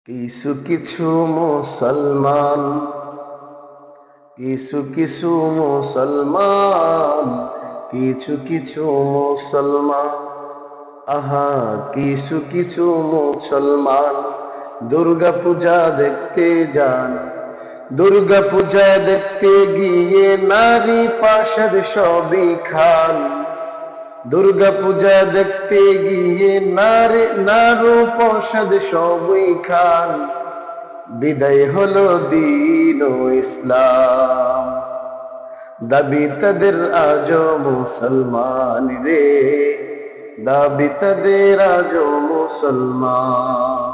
কিছু কিছু মুসলমান কিছু কিছু মুসলমান কিছু কিছু মুসলমান আহা কিছু কিছু মুসলমান দুর্গা পূজা দেখতে যান। দুর্গা পূজা দেখতে গিয়ে নারী পাশাদ সবই খান। দুর্গা পূজা দেখতে গিয়ে নারী প্রসাদ সবই খান। বিদায় হলো দ্বীন ও ইসলাম, দাবি তাদের আজও মুসলমান রে, দাবি তাদের আজও মুসলমান।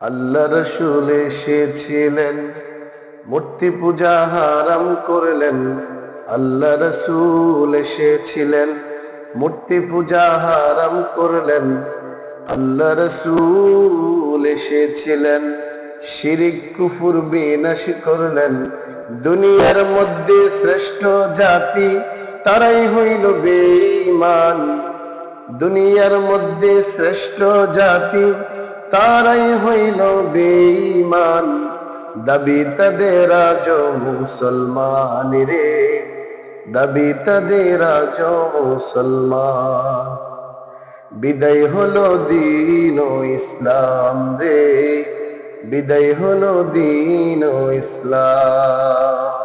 আল্লাহ রাসূল এসেছিলেন, মূর্তি পূজা হারাম করলেন। আল্লাহ রাসূল এসেছিলেন, মূর্তি পূজা হারাম করলেন। আল্লাহ রাসূল এসেছিলেন, শিরিক কুফর বিনাশ করলেন। দুনিয়ার মধ্যে শ্রেষ্ঠ জাতি তারাই হইল বেঈমান। দুনিয়ার মধ্যে শ্রেষ্ঠ জাতি তারাই হইল বেঈমান। দাবি তাদের আজও মুসলমান রে, দাবি তাদের আজও মুসলমান। বিদায় হলো দ্বীন ও ইসলাম রে, বিদায় হলো দ্বীন ও ইসলাম।